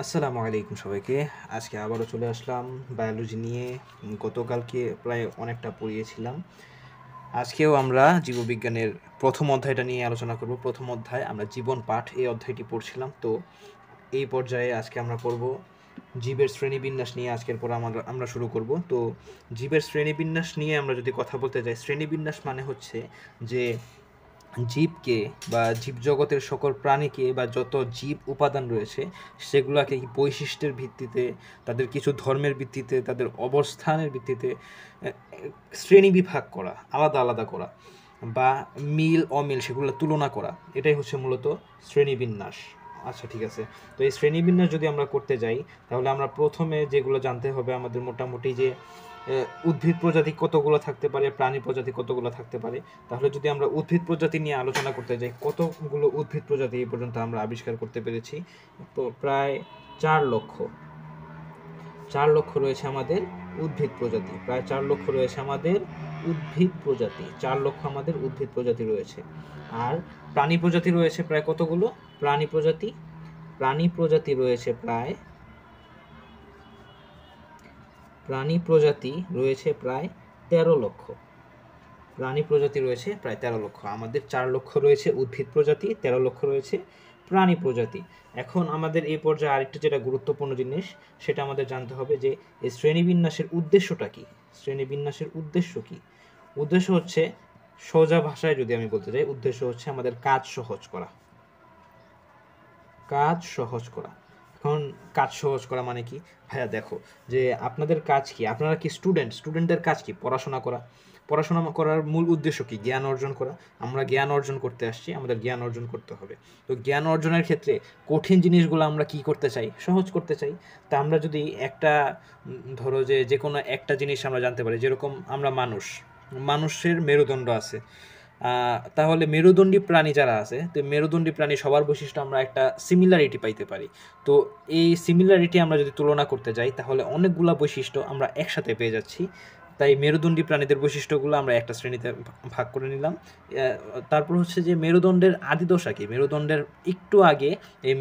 আসসালামু আলাইকুম সবাইকে। আজকে আবারও চলে আসলাম বায়োলজি নিয়ে। গতকালকে প্রায় অনেকটা পড়িয়েছিলাম। আজকেও আমরা জীববিজ্ঞানের প্রথম অধ্যায়টা নিয়ে আলোচনা করব। প্রথম অধ্যায় আমরা জীবন পাঠ এই অধ্যায়টি পড়ছিলাম। তো এই পর্যায়ে আজকে আমরা পড়ব জীবের শ্রেণীবিন্যাস নিয়ে। আজকের পর আমরা শুরু করব। তো জীবের শ্রেণীবিন্যাস নিয়ে আমরা যদি কথা বলতে যাই, শ্রেণীবিন্যাস মানে হচ্ছে যে জীবকে বা জীবজগতের সকল প্রাণীকে বা যত জীব উপাদান রয়েছে সেগুলোকে বৈশিষ্ট্যের ভিত্তিতে, তাদের কিছু ধর্মের ভিত্তিতে, তাদের অবস্থানের ভিত্তিতে শ্রেণীবিভাগ করা, আলাদা আলাদা করা বা মিল অমিল সেগুলো তুলনা করা, এটাই হচ্ছে মূলত শ্রেণীবিন্যাস। আচ্ছা, ঠিক আছে। তো এই শ্রেণীবিন্যাস যদি আমরা করতে যাই তাহলে আমরা প্রথমে যেগুলো জানতে হবে আমাদের মোটামুটি যে উদ্ভিদ প্রজাতি কতগুলো থাকতে পারে, প্রাণী প্রজাতি কতগুলো থাকতে পারে। তাহলে যদি আমরা উদ্ভিদ প্রজাতি নিয়ে আলোচনা করতে যাই, কতগুলো উদ্ভিদ প্রজাতি এই পর্যন্ত আমরা আবিষ্কার করতে পেরেছি? তো প্রায় 4 লক্ষ। 4 লক্ষ রয়েছে আমাদের উদ্ভিদ প্রজাতি, প্রায় 4 লক্ষ রয়েছে আমাদের উদ্ভিদ প্রজাতি। 4 লক্ষ আমাদের উদ্ভিদ প্রজাতি রয়েছে। আর প্রাণী প্রজাতি রয়েছে প্রায় কতগুলো? প্রাণী প্রজাতি রয়েছে প্রায় 13 লক্ষ। প্রাণী প্রজাতি রয়েছে প্রায় 13 লক্ষ। আমাদের 4 লক্ষ রয়েছে উদ্ভিদ প্রজাতি, 13 লক্ষ রয়েছে প্রাণী প্রজাতি। এখন আমাদের এই পর্যায়ে আরেকটা যেটা গুরুত্বপূর্ণ জিনিস, সেটা আমাদের জানতে হবে যে এই শ্রেণীবিন্যাসের উদ্দেশ্যটা কি। শ্রেণীবিন্যাসের উদ্দেশ্য কি? উদ্দেশ্য হচ্ছে, সোজা ভাষায় যদি আমি বলতে চাই, উদ্দেশ্য হচ্ছে আমাদের কাজ সহজ করা। কাজ সহজ করা। এখন কাজ সহজ করা মানে কি? ভাইয়া দেখো, যে আপনাদের কাজ কি? আপনারা কি স্টুডেন্টদের কাজ কি? পড়াশোনা করা। পড়াশোনা করার মূল উদ্দেশ্য কি? জ্ঞান অর্জন করা। আমরা জ্ঞান অর্জন করতে আসছি, আমাদের জ্ঞান অর্জন করতে হবে। তো জ্ঞান অর্জনের ক্ষেত্রে কঠিন জিনিসগুলো আমরা কি করতে চাই? সহজ করতে চাই। তা আমরা যদি একটা ধরো যে কোনো একটা জিনিস আমরা জানতে পারি, যেরকম আমরা মানুষের মেরুদণ্ড আছে। তাহলে মেরুদণ্ডী প্রাণী যারা আছে, তো মেরুদণ্ডী প্রাণী সবার বৈশিষ্ট্য আমরা একটা সিমিলারিটি পাইতে পারি। তো এই সিমিলারিটি আমরা যদি তুলনা করতে যাই তাহলে অনেকগুলা বৈশিষ্ট্য আমরা একসাথে পেয়ে যাচ্ছি। তাই মেরুদণ্ডী প্রাণীদের বৈশিষ্ট্যগুলো আমরা একটা শ্রেণীতে ভাগ করে নিলাম। তারপর হচ্ছে যে মেরুদণ্ডের আদিদশা কি? মেরুদণ্ডের একটু আগে এই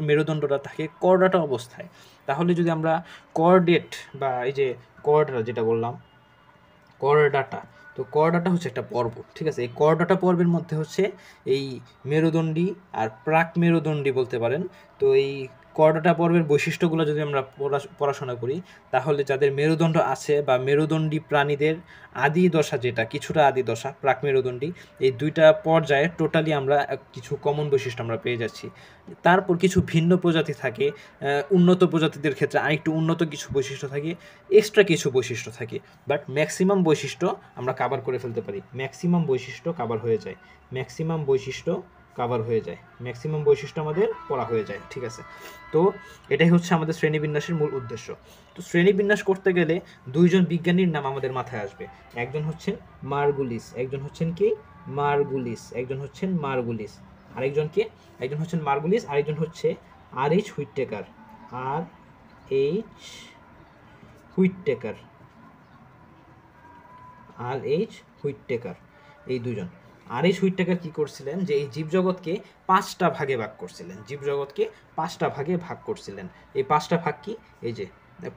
মেরুদণ্ডটা থাকে কর্ডাটা অবস্থায়। তাহলে যদি আমরা কর্ডেট বা এই যে কর্ডা যেটা বললাম, করডাটা, তো করডাটা হচ্ছে একটা পর্ব, ঠিক আছে। এই করডাটা পর্বের মধ্যে হচ্ছে এই মেরুদণ্ডী আর প্রাক মেরুদণ্ডী বলতে পারেন। তো এই করডাটা পর্বের বৈশিষ্ট্যগুলো যদি আমরা পড়াশোনা করি তাহলে যাদের মেরুদণ্ড আছে বা মেরুদণ্ডী প্রাণীদের আদি দশা, যেটা কিছুটা আদি দশা প্রাক মেরুদণ্ডী, এই দুইটা পর্যায়ে টোটালি আমরা কিছু কমন বৈশিষ্ট্য আমরা পেয়ে যাচ্ছি। তারপর কিছু ভিন্ন প্রজাতি থাকে, উন্নত প্রজাতিদের ক্ষেত্রে আরেকটু উন্নত কিছু বৈশিষ্ট্য থাকে, এক্সট্রা কিছু বৈশিষ্ট্য থাকে। বাট ম্যাক্সিমাম বৈশিষ্ট্য আমরা কাভার করে ফেলতে পারি। ম্যাক্সিমাম বৈশিষ্ট্য কাভার হয়ে যায়। ম্যাক্সিমাম বৈশিষ্ট্য আমাদের পড়া হয়ে যায়, ঠিক আছে। তো এটাই হচ্ছে আমাদের শ্রেণীবিন্যাসের মূল উদ্দেশ্য। তো শ্রেণীবিন্যাস করতে গেলে দুইজন বিজ্ঞানীর নাম আমাদের মাথায় আসবে। একজন হচ্ছেন মার্গুলিস, একজন হচ্ছেন আরেকজন হচ্ছে আর এইচ হুইটেকার। আর এইচ হুইটেকার এই দুজন। আর এইচ হুইটেকার কি করছিলেন, যে এই জীবজগৎকে 5টা ভাগে ভাগ করছিলেন। এই 5টা ভাগ কি? এই যে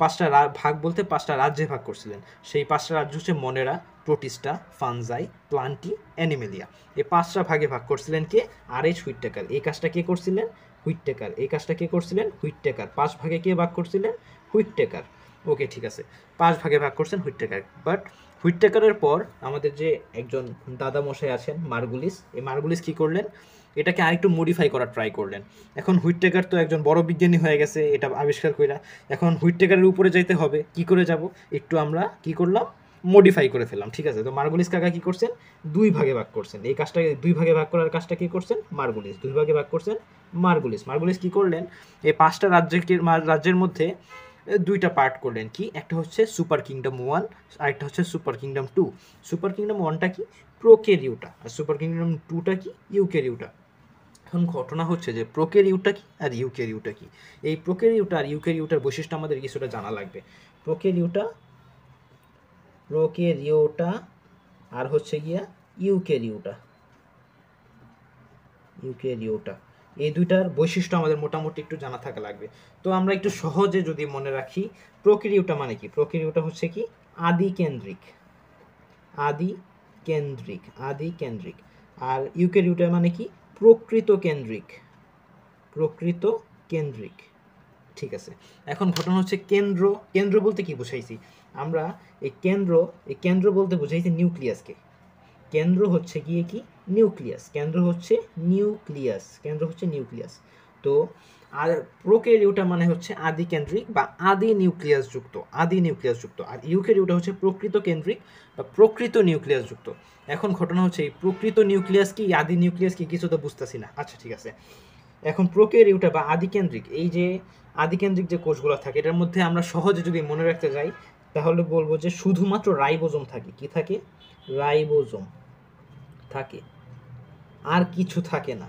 5টা ভাগ বলতে 5টা রাজ্যে ভাগ করছিলেন। সেই 5টা রাজ্য হচ্ছে মনেরা, প্রোটিস্টা, ফানজাই, প্লান্টি, অ্যানিমেলিয়া। এই 5টা ভাগে ভাগ করছিলেন কে? আর এইচ হুইটেকার। এই কাজটা কে করছিলেন? হুইটেকার। 5 ভাগে কে ভাগ করছিলেন? হুইটেকার। ওকে, ঠিক আছে, 5 ভাগে ভাগ করছেন হুইটেকার। বাট হুইটেকারের পর আমাদের যে একজন দাদা মশাই আছেন মার্গুলিস, এই মার্গুলিস কি করলেন? এটাকে আরেকটু মডিফাই করার ট্রাই করলেন। এখন হুইটেকার তো একজন বড় বিজ্ঞানী হয়ে গেছে এটা আবিষ্কার কইরা, এখন হুইটেকারের উপরে যাইতে হবে। কি করে যাব? একটু আমরা কি করলাম, মডিফাই করে ফেললাম, ঠিক আছে। তো মার্গুলিস কাকা কি করছেন? 2 ভাগে ভাগ করছেন। এই কাজটা 2 ভাগে ভাগ করার কাজটা কি করছেন? মার্গুলিস 2 ভাগে ভাগ করছেন। মার্গুলিস কি করলেন? এই 5টা রাজ্যের মধ্যে 2টা পার্ট করলেন। কি? একটা হচ্ছে সুপার কিংডম 1, আরেকটা হচ্ছে সুপার কিংডম 2। সুপার কিংডম 1টা কি? প্রোক্যারিওটা। আর সুপার কিংডম 2টা কি? ইউক্যারিওটা। এখন ঘটনা হচ্ছে যে প্রোক্যারিওটা কি আর ইউক্যারিওটা কি। এই প্রোক্যারিওটা আর ইউক্যারিওটার বৈশিষ্ট্য আমাদের কিছুটা জানা লাগবে। প্রোক্যারিওটা আর হচ্ছে গিয়া ইউক্যারিওটা। এই দুইটার বৈশিষ্ট্য আমাদের মোটামুটি একটু জানা থাকা লাগবে। তো আমরা একটু সহজে যদি মনে রাখি, প্রোক্যারিওটা মানে কি? প্রোক্যারিওটা হচ্ছে কি আদি কেন্দ্রিক, আদি কেন্দ্রিক, আদি কেন্দ্রিক। আর ইউক্যারিওটা মানে কি প্রকৃত কেন্দ্রিক, প্রকৃত কেন্দ্রিক। ঠিক আছে, এখন ঘটনা হচ্ছে কেন্দ্র। কেন্দ্র বলতে কি বুঝাইছি আমরা? এই কেন্দ্র বলতে বুঝাইছি নিউক্লিয়াসকে। কেন্দ্র হচ্ছে গিয়ে কি নিউক্লিয়াস, কেন্দ্র হচ্ছে নিউক্লিয়াস, কেন্দ্র হচ্ছে নিউক্লিয়াস। তো আর প্রোক্যারিওটা মানে হচ্ছে আদি কেন্দ্রিক বা আদি নিউক্লিয়াস যুক্ত, আদি নিউক্লিয়াস যুক্ত। আর ইউক্যারিওটা হচ্ছে প্রকৃত কেন্দ্রিক বা প্রকৃত নিউক্লিয়াস যুক্ত। এখন ঘটনা হচ্ছে এই প্রকৃত নিউক্লিয়াস কি আদি নিউক্লিয়াস কি কিছু তো বুঝতেছি না। আচ্ছা ঠিক আছে, এখন প্রোক্যারিওটা বা আদিকেন্দ্রিক, এই যে আদিকেন্দ্রিক যে কোষগুলো থাকে এটার মধ্যে আমরা সহজে যদি মনে রাখতে যাই তাহলে বলবো যে শুধুমাত্র রাইবোজোম থাকে। কি থাকে? রাইবোজোম থাকে, আর কিছু থাকে না,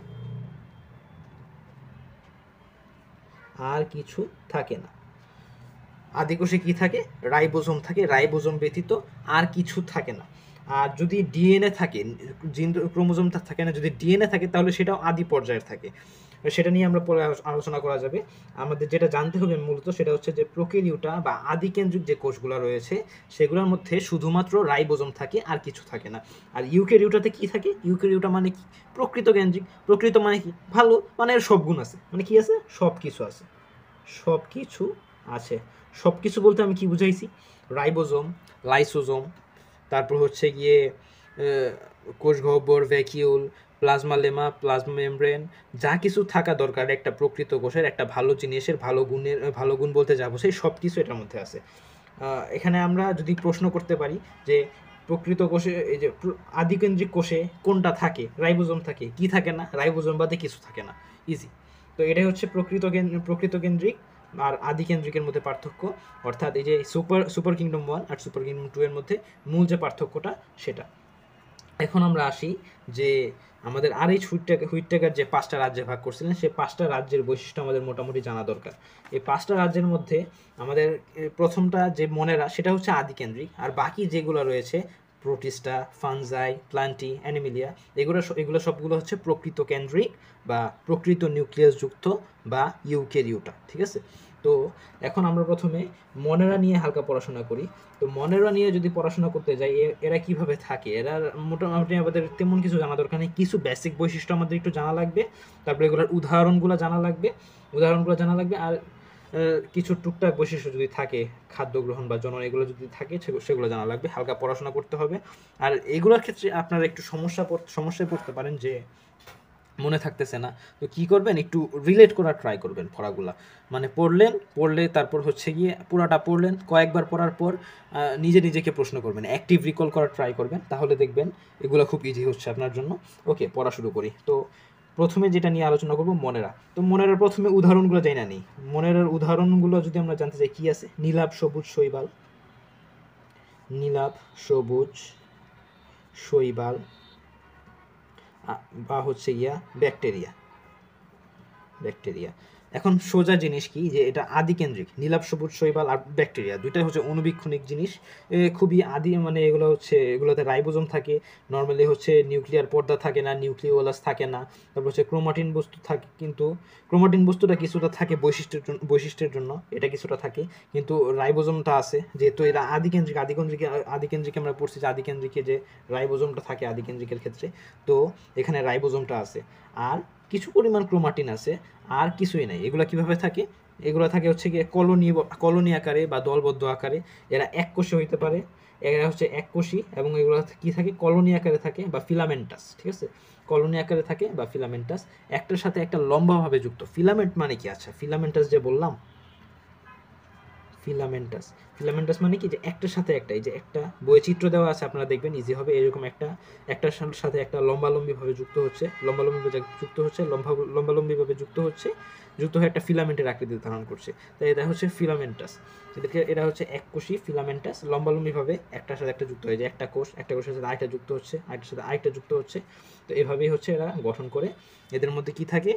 আর কিছু থাকে না। আদিকোষে কি থাকে? রাইবোজোম থাকে, রাইবোজোম ব্যতীত আর কিছু থাকে না। আর যদি ডিএনএ থাকে, জিন ক্রোমোজোমটা থাকে না, যদি ডিএনএ থাকে তাহলে সেটাও আদি পর্যায়ের থাকে। সেটা নিয়ে আমরা পরে আলোচনা করা যাবে। আমাদের যেটা জানতে হবে মূলত সেটা হচ্ছে যে প্রোক্যারিওটা বা আদিকেন্দ্রিক যে কোষগুলো রয়েছে সেগুলোর মধ্যে শুধুমাত্র রাইবোজোম থাকে, আর কিছু থাকে না। আর ইউক্যারিওটাতে কি থাকে? ইউক্যারিওটা মানে কি প্রকৃত কেন্দ্রিক। প্রকৃত মানে কি ভালো, মানে এর সব গুণ আছে, মানে কি আছে? সব কিছু আছে, সব কিছু আছে। সব কিছু বলতে আমি কি বুঝাইছি? রাইবোজোম, লাইসোজোম, তারপর হচ্ছে গিয়ে কোষ গহ্বর, vacuole, plasma lemma, plasma membrane, যা কিছু থাকা দরকার একটা প্রকৃত কোষের, একটা ভালো জিনিসের ভালো গুণের, ভালো গুণ বলতে যাবো সেই সব কিছু এটার মধ্যে আছে। এখানে আমরা যদি প্রশ্ন করতে পারি যে প্রকৃত কোষে, এই যে আদিকেন্দ্রিক কোষে কোনটা থাকে? রাইবোজোম থাকে। কি থাকে না? রাইবোজোম বাদে কিছু থাকে না। ইজি। তো এটাই হচ্ছে প্রকৃত কেন্দ্রিক আর আদি কেন্দ্রিকের মধ্যে পার্থক্য। অর্থাৎ এই যে সুপার কিংডম 1 আর সুপার কিংডম 2 এর মধ্যে মূল যে পার্থক্যটা সেটা। এখন আমরা আসি যে আমাদের আর এই হুইটটেকার যে 5টা রাজ্যে ভাগ করছিলেন সেই 5টা রাজ্যের বৈশিষ্ট্য আমাদের মোটামুটি জানা দরকার। এই 5টা রাজ্যের মধ্যে আমাদের প্রথমটা যে মনেরা সেটা হচ্ছে আদিকেন্দ্রিক, আর বাকি যেগুলো রয়েছে প্রোটিস্টা, ফানজাই, প্লান্টি, অ্যানিমিলিয়া, এগুলো সবগুলো হচ্ছে প্রকৃত কেন্দ্রিক বা প্রকৃত নিউক্লিয়াস যুক্ত বা ইউক্যারিওটা। ঠিক আছে, তো এখন আমরা প্রথমে মনেরা নিয়ে হালকা পড়াশোনা করি। তো মনেরা নিয়ে যদি পড়াশোনা করতে যাই এরা কিভাবে থাকে, এরা মোটামুটি আমাদের তেমন কিছু জানা দরকার নেই। কিছু বেসিক বৈশিষ্ট্য আমাদের একটু জানা লাগবে, তারপরে এগুলোর উদাহরণগুলো জানা লাগবে, আর কিছু টুকটাক বৈশিষ্ট্য যদি থাকে, খাদ্য গ্রহণ বা জনন এগুলো যদি থাকে সেগুলো জানা লাগবে। হালকা পড়াশোনা করতে হবে। আর এগুলোর ক্ষেত্রে আপনারা একটু সমস্যায় পড়তে পারেন যে মনে থাকতেছে না, তো কি করবেন? একটু রিলেট করার ট্রাই করবেন পড়াগুলা। মানে পড়লে তারপর হচ্ছে গিয়ে পুরাটা পড়লেন, কয়েকবার পড়ার পর নিজেকে প্রশ্ন করবেন, অ্যাক্টিভ রিকল করার ট্রাই করবেন, তাহলে দেখবেন এগুলো খুব ইজি হচ্ছে আপনার জন্য। ওকে, পড়া শুরু করি। তো প্রথমে যেটা নিয়ে আলোচনা করবো মনেরা। তো মনেরার প্রথমে উদাহরণগুলো জানি না নেই। মনেরার উদাহরণগুলো যদি আমরা জানতে চাই কি আছে, নীলাভ সবুজ শৈবাল, নীলাভ সবুজ শৈবাল বা হচ্ছে গিয়া ব্যাকটেরিয়া। এখন সোজা জিনিস কি যে এটা আদিকেন্দ্রিক, নীলাভ সবুজ শৈবাল আর ব্যাকটেরিয়া দুইটাই হচ্ছে অণুবীক্ষণিক জিনিস, খুবই আদি। মানে এগুলোতে রাইবোজোম থাকে, নর্মালি হচ্ছে নিউক্লিয়ার পর্দা থাকে না, নিউক্লিওলাস থাকে না। তারপর হচ্ছে ক্রোমাটিন বস্তু থাকে, কিন্তু ক্রোমাটিন বস্তুটা কিছুটা থাকে বৈশিষ্ট্যের জন্য, এটা কিছুটা থাকে, কিন্তু রাইবোজোমটা আছে। যেহেতু এরা আদিকেন্দ্রিক আমরা পড়ছি যে আদিকেন্দ্রিকে যে রাইবোজোমটা থাকে আদিকেন্দ্রিকের ক্ষেত্রে, তো এখানে রাইবোজোমটা আছে, আর কিছু পরিমাণ ক্রোমাটিন আছে, আর কিছুই নাই। এগুলো কিভাবে থাকে? এগুলো থাকে হচ্ছে গিয়ে কলোনি আকারে বা দলবদ্ধ আকারে। এরা এককোষী হইতে পারে, এরা হচ্ছে এককোষী, এবং এগুলো কি থাকে? কলোনি আকারে থাকে বা ফিলামেন্টাস। ঠিক আছে, কলোনি আকারে থাকে বা ফিলামেন্টাস, একটার সাথে একটা লম্বাভাবে যুক্ত। ফিলামেন্ট মানে কি? আচ্ছা, ফিলামেন্টাস যে বললাম, ফিলামেন্টাস মানে কি যে একটার সাথে একটা, এই যে একটা বৈচিত্র্য দেওয়া আছে আপনারা দেখবেন ইজি হবে, এরকম একটার সাথে একটা লম্বালম্বিভাবে যুক্ত হচ্ছে, লম্বালম্বিভাবে যুক্ত হয়ে একটা ফিলামেন্টের আকৃতি ধারণ করছে। তাই এটা হচ্ছে ফিলামেন্টাস। এরা হচ্ছে এককোষী ফিলামেন্টাস, লম্বালম্বিভাবে একটার সাথে একটা যুক্ত হয়ে যায়। একটা কোষের সাথে আরেকটা যুক্ত হচ্ছে, তো এভাবেই হচ্ছে এরা গঠন করে। এদের মধ্যে কি থাকে?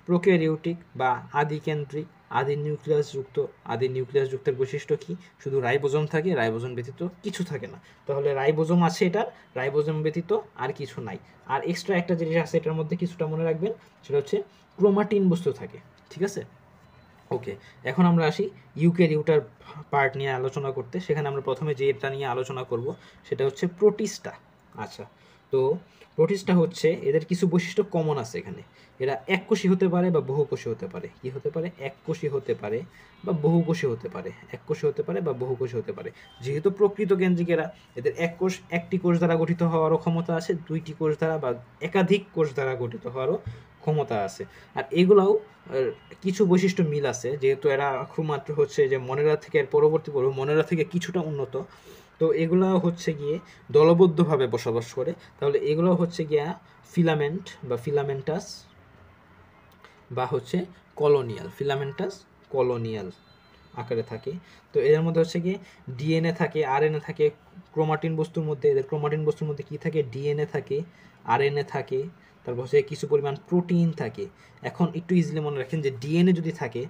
প্রোক্যারিওটিক বা আদিকেন্দ্রিক, আদি নিউক্লিয়াসযুক্তের বৈশিষ্ট্য কি? শুধু রাইবোজোম থাকে, রাইবোজোম ব্যতীত কিছু থাকে না। তাহলে রাইবোজোম আছে, এটার রাইবোজোম ব্যতীত আর কিছু নাই। আর এক্সট্রা একটা জিনিস আছে এটার মধ্যে, কিছুটা মনে রাখবেন, সেটা হচ্ছে ক্রোমাটিন বস্তু থাকে, ঠিক আছে। ওকে, এখন আমরা আসি ইউক্যারিওটার পার্ট নিয়ে আলোচনা করতে। সেখানে আমরা প্রথমে যেটা নিয়ে আলোচনা করব সেটা হচ্ছে প্রোটিস্টা। আচ্ছা, তো প্রোটিস্টা হচ্ছে, এদের কিছু বৈশিষ্ট্য কমন আছে এখানে। এরা এককোষী হতে পারে বা বহুকোষী হতে পারে। কি হতে পারে? এককোষী হতে পারে বা বহুকোষী হতে পারে। এককোষী হতে পারে বা বহুকোষী হতে পারে। যেহেতু প্রকৃত কেন্দ্রিক এরা, এদের একটি কোষ দ্বারা গঠিত হওয়ারও ক্ষমতা আছে, দুইটি কোষ দ্বারা বা একাধিক কোষ দ্বারা গঠিত হওয়ারও ক্ষমতা আছে। আর এগুলাও কিছু বৈশিষ্ট্য মিল আছে, যেহেতু এরা খুব মাত্র হচ্ছে যে মনেরা থেকে, এর পরবর্তী পর্ব মনেরা থেকে কিছুটা উন্নত, তো এগুলো হচ্ছে গিয়ে দলবদ্ধভাবে বসবাস করে। তাহলে এগুলো হচ্ছে গিয়া ফিলামেন্ট বা ফিলামেন্টাস বা হচ্ছে কলোনিয়াল, ফিলামেন্টাস কলোনিয়াল আকারে থাকে। তো এদের মধ্যে হচ্ছে গিয়ে ডিএনএ থাকে, আরএনএ থাকে। ক্রোমাটিন বস্তুর মধ্যে, এদের ক্রোমাটিন বস্তুর মধ্যে কি থাকে? ডিএনএ থাকে, আরএনএ থাকে, তারপর হচ্ছে কিছু পরিমাণ প্রোটিন থাকে। এখন একটু ইজিলি মনে রাখেন যে ডিএনএ যদি থাকে,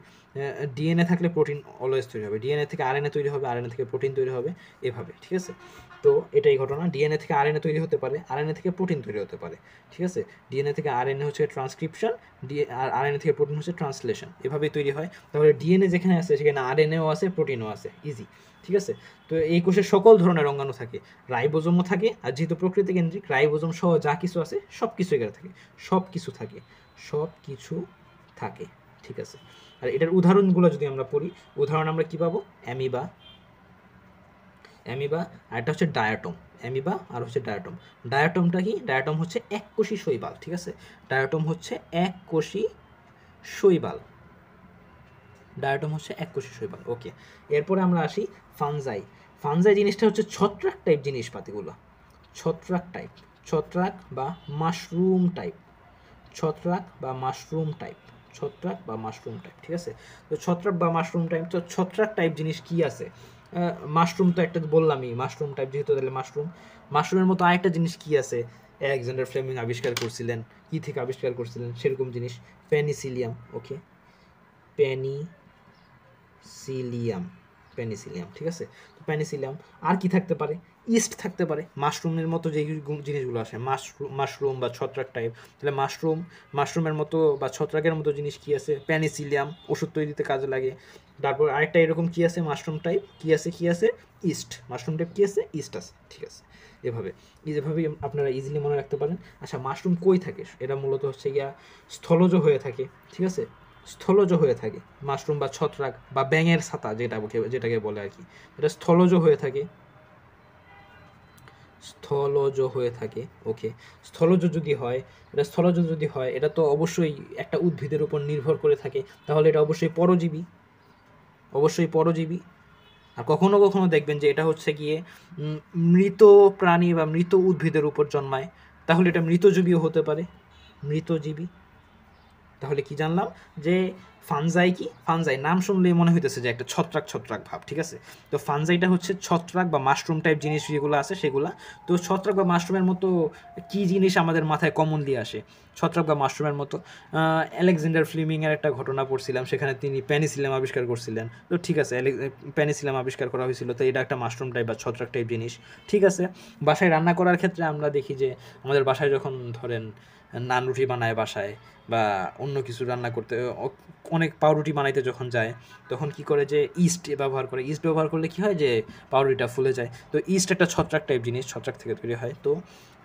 ডিএনএ থাকলে প্রোটিন অলওয়েজ তৈরি হবে, ডিএনএ থেকে আরএনএ তৈরি হবে, আরএনএ থেকে প্রোটিন তৈরি হবে, এভাবে, ঠিক আছে। তো এটাই ঘটনা, ডিএনএ থেকে আরএনএ তৈরি হতে পারে, আরএনএ থেকে প্রোটিন তৈরি হতে পারে, ঠিক আছে। ডিএনএ থেকে আরএনএ হচ্ছে ট্রান্সক্রিপশন, আর আরএনএ থেকে প্রোটিন হচ্ছে ট্রান্সলেশন, এভাবেই তৈরি হয়। তাহলে ডিএনএ যেখানে আছে সেখানে আরএনএও আছে, প্রোটিনও আছে, ইজি, ঠিক আছে। তো এই কোষে সকল ধরনের অঙ্গাণু থাকে, রাইবোজোমও থাকে, আর যেহেতু প্রকৃতি কেন্দ্রিক, রাইবোজোম সহ যা কিছু আছে সব কিছু এখানে থাকে, সব কিছু থাকে, সব কিছু থাকে, ঠিক আছে। আর এটার উদাহরণগুলো যদি আমরা পড়ি, উদাহরণ আমরা কি পাবো? অ্যামিবা, অ্যামিবা, আর এটা হচ্ছে ডায়াটম, অ্যামিবা আর হচ্ছে ডায়াটম। ডায়াটমটা কি? ডায়াটম হচ্ছে এককোষী শৈবাল, ঠিক আছে। ডায়াটম হচ্ছে এককোষী শৈবাল, ডায়াটম হচ্ছে এককোষী শৈবাল। ওকে, এরপরে আমরা আসি ফানজাই। ফানজাই জিনিসটা হচ্ছে ছত্রাক টাইপ জিনিসপাতিগুলো, ছত্রাক টাইপ, ছত্রাক বা মাশরুম টাইপ, ছত্রাক বা মাশরুম টাইপ, ছত্রাক বা মাশরুম টাইপ, ঠিক আছে। তো ছত্রাক বা মাশরুম টাইপ, তো ছত্রাক টাইপ জিনিস কি আছে? মাশরুম তো একটা বললামই, মাশরুম টাইপ যেহেতু, তাহলে মাশরুম, মাশরুমের মতো আরেকটা জিনিস কি আছে? আলেকজান্ডার ফ্লেমিং আবিষ্কার করছিলেন, কি থেকে আবিষ্কার করছিলেন সেরকম জিনিস, পেনিসিলিয়াম। ওকে, পেনিসিলিয়াম, পেনিসিলিয়াম, ঠিক আছে। তো পেনিসিলিয়াম, আর কি থাকতে পারে? ইস্ট থাকতে পারে, মাশরুমের মতো যে জিনিসগুলো আসে, মাশরুম বা ছত্রাক টাইপ, তাহলে মাশরুমের মতো বা ছত্রাকের মতো জিনিস কি আছে? পেনিসিলিয়াম, ওষুধ তৈরিতে কাজে লাগে। তারপর আরেকটা এরকম কি আছে? মাশরুম টাইপ কি আছে? ইস্ট, মাশরুম টাইপ কি আছে? ইস্ট আছে, ঠিক আছে। এভাবেই আপনারা ইজিলি মনে রাখতে পারেন। আচ্ছা, মাশরুম কই থাকে? এটা মূলত হচ্ছে গিয়া স্থলজ হয়ে থাকে, ঠিক আছে, স্থলজ হয়ে থাকে। মাশরুম বা ছত্রাক বা ব্যাঙের ছাতা যেটাকে বলে আর কি, এটা স্থলজ হয়ে থাকে, স্থলজ হয়ে থাকে। ওকে, স্থলজ যদি হয় এটা তো অবশ্যই একটা উদ্ভিদের উপর নির্ভর করে থাকে, তাহলে এটা অবশ্যই পরজীবী, অবশ্যই পরজীবী। আর কখনো কখনো দেখবেন যে এটা হচ্ছে গিয়ে মৃত প্রাণী বা মৃত উদ্ভিদের উপর জন্মায়, তাহলে এটা মৃতজীবীও হতে পারে, মৃতজীবী। তাহলে কি জানলাম? যে ফানজাই কি? ফানজাই নাম শুনলেই মনে হইতেছে যে একটা ছত্রাক ছত্রাক ভাব, ঠিক আছে। তো ফানজাইটা হচ্ছে ছত্রাক বা মাশরুম টাইপ জিনিস যেগুলো আছে সেগুলা। তো ছত্রাক বা মাশরুমের মতো কি জিনিস আমাদের মাথায় কমনলি আসে? ছত্রাক বা মাশরুমের মতো আলেকজান্ডার ফ্লেমিংয়ের একটা ঘটনা পড়ছিলাম, সেখানে তিনি পেনিসিলিয়াম আবিষ্কার করছিলেন। তো ঠিক আছে, পেনিসিলিয়াম আবিষ্কার করা হয়েছিল, তো এটা একটা মাশরুম টাইপ বা ছত্রাক টাইপ জিনিস, ঠিক আছে। বাসায় রান্না করার ক্ষেত্রে আমরা দেখি যে আমাদের বাসায় যখন ধরেন নান রুটি বানায় বাসায়, বা অন্য কিছু রান্না করতে, অনেক পাউরুটি বানাইতে যখন যায়, তখন কি করে যে ইস্ট ব্যবহার করে। ইস্ট ব্যবহার করলে কি হয়? যে পাউরুটিটা ফুলে যায়। তো ইস্ট একটা ছত্রাক টাইপ জিনিস, ছত্রাক থেকে তৈরি হয়। তো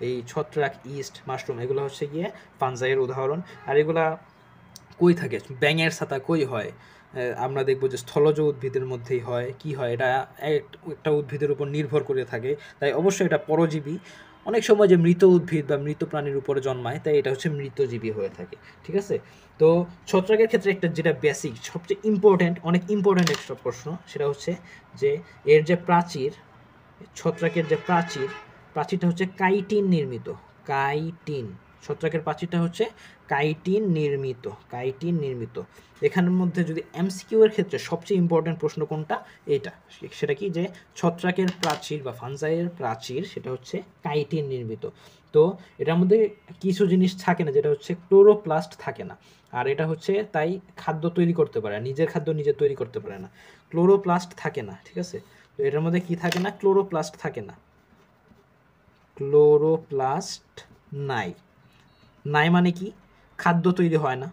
এই ছত্রাক, ইস্ট, মাশরুম এগুলো হচ্ছে গিয়ে ফানজাইয়ের উদাহরণ। আর এগুলা কই থাকে? ব্যাঙের ছাতা কই হয়? আমরা দেখব যে স্থলজ উদ্ভিদের মধ্যেই হয়। কি হয়? এটা একটা উদ্ভিদের উপর নির্ভর করে থাকে, তাই অবশ্যই এটা পরজীবী। অনেক সময় যে মৃত উদ্ভিদ বা মৃত প্রাণীর উপরে জন্মায়, তাই এটা হচ্ছে মৃতজীবী হয়ে থাকে, ঠিক আছে। তো ছত্রাকের ক্ষেত্রে একটা যেটা বেসিক, সবচেয়ে ইম্পর্ট্যান্ট, অনেক ইম্পর্ট্যান্ট একটা প্রশ্ন, সেটা হচ্ছে যে এর যে প্রাচীর, ছত্রাকের যে প্রাচীরটা হচ্ছে কাইটিন নির্মিত, কাইটিন, ছত্রাকের প্রাচীরটা হচ্ছে কাইটিন নির্মিত, কাইটিন নির্মিত। এখানের মধ্যে যদি এমসিকিউ এর ক্ষেত্রে সবচেয়ে ইম্পর্টেন্ট প্রশ্ন কোনটা, এটা, সেটা কি যে ছত্রাকের প্রাচীর বা ফানজাইয়ের প্রাচীর সেটা হচ্ছে কাইটিন নির্মিত। তো এটার মধ্যে কিছু জিনিস থাকে না, যেটা হচ্ছে ক্লোরোপ্লাস্ট থাকে না, আর এটা হচ্ছে তাই খাদ্য তৈরি করতে পারে, নিজের খাদ্য নিজে তৈরি করতে পারে না, ক্লোরোপ্লাস্ট থাকে না, ঠিক আছে। তো এটার মধ্যে কি থাকে না, ক্লোরোপ্লাস্ট থাকে না, ক্লোরোপ্লাস্ট নাই। নাই মানে কি, খাদ্য তৈরি হয় না,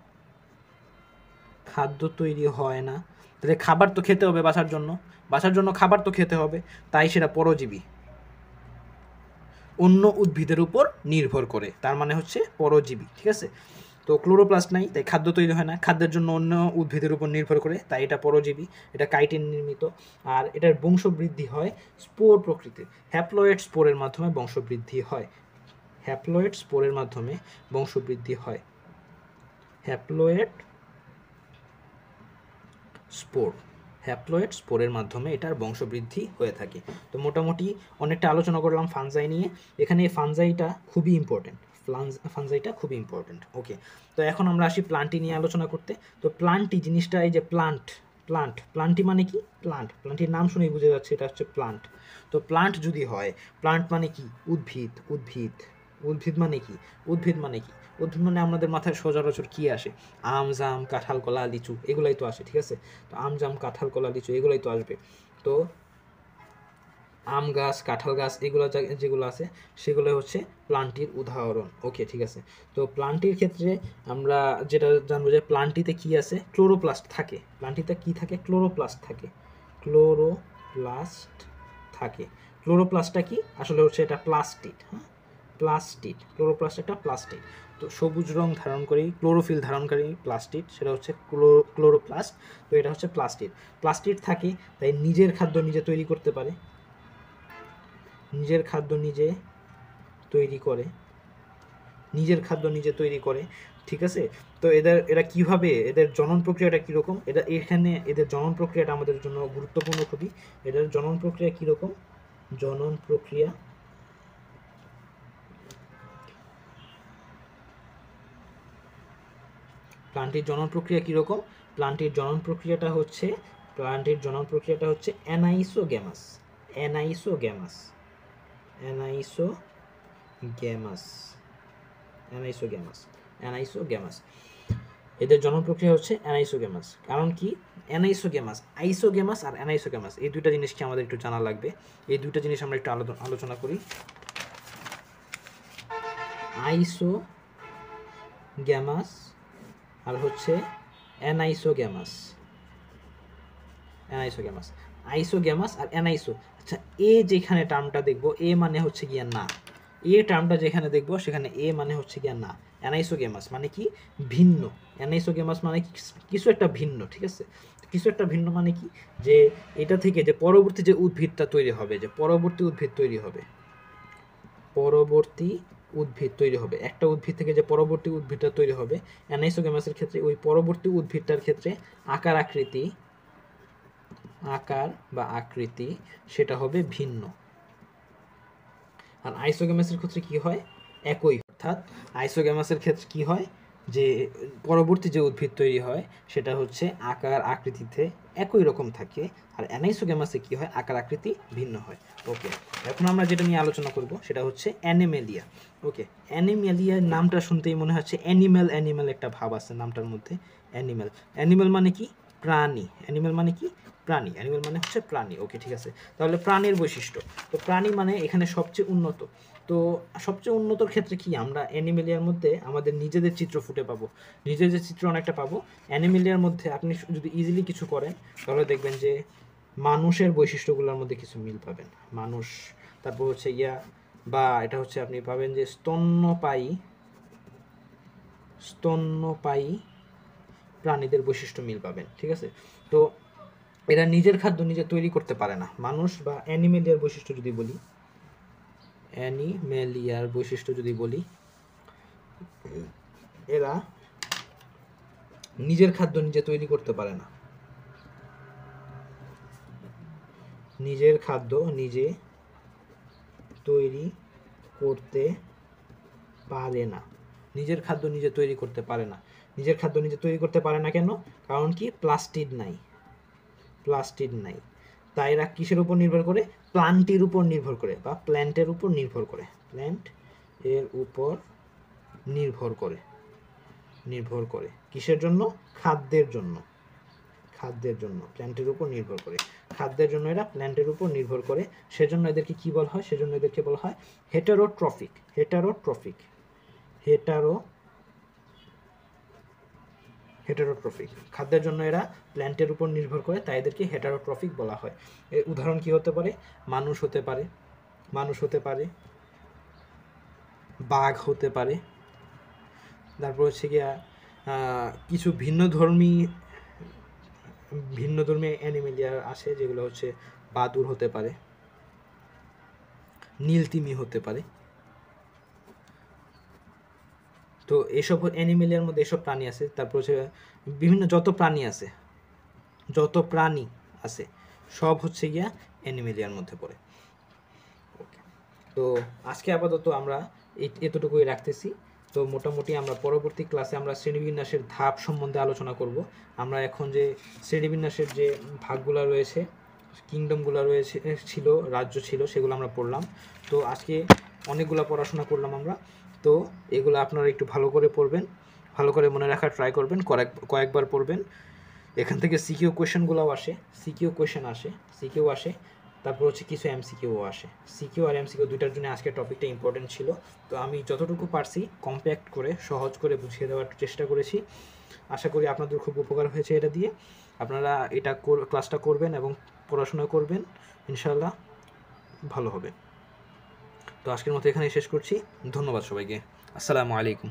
খাদ্য তৈরি হয় না, তাহলে খাবার তো খেতে হবে বাঁচার জন্য, বাঁচার জন্য খাবার তো খেতে হবে, তাই সেটা পরজীবী, অন্য উদ্ভিদের উপর নির্ভর করে, তার মানে হচ্ছে পরজীবী, ঠিক আছে। তো ক্লোরোপ্লাস্ট নাই, তাই খাদ্য তৈরি হয় না, খাদ্যের জন্য অন্য উদ্ভিদের উপর নির্ভর করে, তাই এটা পরজীবী, এটা কাইটিন নির্মিত। আর এটার বংশবৃদ্ধি হয় স্পোর প্রকৃতির, হ্যাপ্লয়েড স্পোরের মাধ্যমে বংশবৃদ্ধি হয়, হ্যাপ্লয়েড স্পোরের মাধ্যমে বংশবৃদ্ধি হয়, হ্যাপ্লয়েড স্পোর, হ্যাপ্লয়েড স্পোরের মাধ্যমে এটার বংশবৃদ্ধি হয়ে থাকে। তো মোটামুটি অনেকটা আলোচনা করলাম ফানজাই নিয়ে, এখানে ফানজাইটা খুবই ইম্পর্টেন্ট, ফানজাইটা খুবই ইম্পর্টেন্ট। ওকে, তো এখন আমরা আসি প্লান্টি নিয়ে আলোচনা করতে। তো প্লান্টি জিনিসটা, এই যে প্লান্ট, প্লান্টি মানে কি, প্লান্টির নাম শুনেই বুঝে যাচ্ছে এটা হচ্ছে প্লান্ট। তো প্লান্ট যদি হয়, প্লান্ট মানে কি, উদ্ভিদ, উদ্ভিদ মানে কি, উদ্ভিদ মানে কি, উদ্ভিদ মানে আমাদের মাথায় সচরাচর কি আসে, আম জাম কাঁঠাল কলা লিচু এগুলাই তো আসে, ঠিক আছে। তো আম জাম কাঁঠাল কলা লিচু এগুলাই তো আসবে। তো আম গাছ কাঁঠাল গাছ এগুলো যেগুলো আছে সেগুলো হচ্ছে প্লান্টির উদাহরণ। ওকে, ঠিক আছে। তো প্লান্টির ক্ষেত্রে আমরা যেটা জানবো যে প্লান্টিতে কি আছে, ক্লোরোপ্লাস্ট থাকে, প্লান্টিতে কি থাকে, ক্লোরোপ্লাস্ট থাকে, ক্লোরোপ্লাস্ট থাকে। ক্লোরোপ্লাস্টটা কি আসলে হচ্ছে এটা প্লাস্টিড, হ্যাঁ, প্লাস্টিড, ক্লোরোপ্লাস্ট একটা প্লাস্টিড। তো সবুজ রং ধারণ করি, ক্লোরোফিল ধারণকারী প্লাস্টিড, সেটা হচ্ছে ক্লোরোপ্লাস্ট। তো এটা হচ্ছে প্লাস্টিড, প্লাস্টিড থাকে, তাই নিজের খাদ্য নিজে তৈরি করতে পারে, নিজের খাদ্য নিজে তৈরি করে, নিজের খাদ্য নিজে তৈরি করে, ঠিক আছে। তো এরা কিভাবে, এদের জনন প্রক্রিয়াটা কীরকম, এখানে এদের জনন প্রক্রিয়াটা আমাদের জন্য গুরুত্বপূর্ণ খুবই। এদের জনন প্রক্রিয়া কীরকম, জনন প্রক্রিয়া, প্লান্টের জনন প্রক্রিয়া কীরকম, প্লান্টের জনন প্রক্রিয়াটা হচ্ছে, প্লান্টের জনন প্রক্রিয়াটা হচ্ছে anisogamous, anisogamous, anisogamous, anisogamous, anisogamous. এদের জনন প্রক্রিয়া হচ্ছে অ্যানাইসোগ্যামাস। কারণ কি, অ্যানাইসোগ্যামাস, আইসোগ্যামাস আর অ্যানাইসোগ্যামাস এই দুইটা জিনিসকে আমাদের একটু জানা লাগবে। এই দুইটা জিনিস আমরা একটু আলোচনা করি। আইসোগ্যামাস আর হচ্ছে অ্যানাইসোগ্যামাস, অ্যানাইসোগ্যামাস, আইসোগ্যামাস আর অ্যানাইসো। আচ্ছা, এ যেখানে টার্মটা দেখবো, এ মানে হচ্ছে গিয়া না, এ টার্মটা যেখানে দেখবো সেখানে এ মানে হচ্ছে গিয়া না। অ্যানাইসোগ্যামাস মানে কি, ভিন্ন, অ্যানাইসোগ্যামাস মানে কিছু একটা ভিন্ন, ঠিক আছে। কিছু একটা ভিন্ন মানে কি, যে এটা থেকে যে পরবর্তী যে উদ্ভিদটা তৈরি হবে, যে পরবর্তী উদ্ভিদ তৈরি হবে, পরবর্তী উদ্ভিদ তৈরি হবে, একটা উদ্ভিদ থেকে যে পরবর্তী উদ্ভিদটা তৈরি হবে, অ্যানাইসোগ্যামাসের ক্ষেত্রে ওই পরবর্তী উদ্ভিদটার ক্ষেত্রে আকার আকৃতি, আকার বা আকৃতি সেটা হবে ভিন্ন। আর আইসোগ্যামাসের ক্ষেত্রে কি হয়, একই, অর্থাৎ আইসোগ্যামাসের ক্ষেত্রে কি হয়, যে পরবর্তী যে উদ্ভিদ তৈরি হয় সেটা হচ্ছে আকার আকৃতিতে একই রকম থাকে, আর অ্যানাইসোগ্যামাসে কি হয়, আকার আকৃতি ভিন্ন হয়। ওকে, এখন আমরা যেটা নিয়ে আলোচনা করব সেটা হচ্ছে অ্যানিমেলিয়া। ওকে, অ্যানিমেলিয়ার নামটা শুনতেই মনে হচ্ছে অ্যানিম্যাল, অ্যানিম্যাল একটা ভাব আছে নামটার মধ্যে, অ্যানিম্যাল, অ্যানিম্যাল মানে কি, প্রাণী, অ্যানিম্যাল মানে কি, প্রাণী, অ্যানিম্যাল মানে হচ্ছে প্রাণী। ওকে, ঠিক আছে। তাহলে প্রাণীর বৈশিষ্ট্য, তো প্রাণী মানে এখানে সবচেয়ে উন্নত। তো সবচেয়ে উন্নতর ক্ষেত্রে কি, আমরা অ্যানিমেলিয়ার মধ্যে আমাদের নিজেদের চিত্র ফুটে পাবো, নিজেদের চিত্র অনেকটা পাবো। অ্যানিমেলিয়ার মধ্যে আপনি যদি ইজিলি কিছু করেন তাহলে দেখবেন যে মানুষের বৈশিষ্ট্যগুলোর মধ্যে কিছু মিল পাবেন, মানুষ, তারপর হচ্ছে ইয়া, বা এটা হচ্ছে আপনি পাবেন যে স্তন্যপায়ী, স্তন্যপায়ী প্রাণীদের বৈশিষ্ট্য মিল পাবেন, ঠিক আছে। তো এরা নিজের খাদ্য নিজে তৈরি করতে পারে না, মানুষ বা অ্যানিমেলিয়ার বৈশিষ্ট্য যদি বলি, অ্যানিমেলিয়ার বৈশিষ্ট্য যদি বলি, এরা নিজের খাদ্য নিজে তৈরি করতে পারে না, নিজের খাদ্য নিজে তৈরি করতে পারে না। নিজের খাদ্য নিজে তৈরি করতে পারে না। নিজের খাদ্য নিজে তৈরি করতে পারে না কেন? কারণ কি? প্লাস্টিড নাই। তাই এরা কিসের উপর নির্ভর করে? প্লান্টের উপর নির্ভর করে, বা প্ল্যান্টের উপর নির্ভর করে। প্ল্যান্ট এর উপর নির্ভর করে কিসের জন্য? খাদ্যের জন্য। প্ল্যান্টের উপর নির্ভর করে খাদ্যের জন্য এরা প্ল্যান্টের উপর নির্ভর করে। সেজন্য এদেরকে কি বলা হয়? সেজন্য এদেরকে বলা হয় হেটারোট্রফিক। খাদ্যের জন্য এরা প্ল্যান্টের উপর নির্ভর করে, তাই এদেরকে হেটারোট্রফিক বলা হয়। এর উদাহরণ কি হতে পারে? মানুষ হতে পারে, বাঘ হতে পারে, তারপর হচ্ছে গিয়া কিছু ভিন্নধর্মী অ্যানিমেলিয়ার আসে, যেগুলো হচ্ছে বাদুড় হতে পারে, নীলতিমি হতে পারে। তো এসব অ্যানিমেলিয়ার মধ্যে এসব প্রাণী আছে। তারপর হচ্ছে বিভিন্ন যত প্রাণী আছে সব হচ্ছে গিয়া অ্যানিমেলিয়ার মধ্যে পড়ে। ওকে, তো আজকে আপাতত আমরা এতটুকুই রাখতেছি। তো মোটামুটি আমরা পরবর্তী ক্লাসে আমরা শ্রেণীবিন্যাসের ধাপ সম্বন্ধে আলোচনা করব। আমরা এখন যে শ্রেণীবিন্যাসের যে ভাগগুলো রয়েছে, কিংডমগুলো রয়েছে, রাজ্য ছিল, সেগুলো আমরা পড়লাম। তো আজকে অনেকগুলো পড়াশোনা করলাম আমরা। তো এগুলো আপনারা একটু ভালো করে পড়বেন, ভালো করে মনে রাখার ট্রাই করবেন, কয়েকবার পড়বেন। এখান থেকে সিকিউ কোয়েশনগুলোও আসে, সিকিউ আসে, তারপর হচ্ছে কিছু এমসিকিউও আসে। সিকিউ আর এমসিকিউ দুইটার জন্য আজকের টপিকটা ইম্পর্টেন্ট ছিল। তো আমি যতটুকু পারছি কম্প্যাক্ট করে সহজ করে বুঝিয়ে দেওয়ার চেষ্টা করেছি। আশা করি আপনাদের খুব উপকার হয়েছে এটা দিয়ে। আপনারা এটা ক্লাসটা করবেন এবং পড়াশোনা করবেন, ইনশাআল্লাহ ভালো হবে। তো আজকের মতো এখানেই শেষ করছি। ধন্যবাদ সবাইকে। আসসালামু আলাইকুম।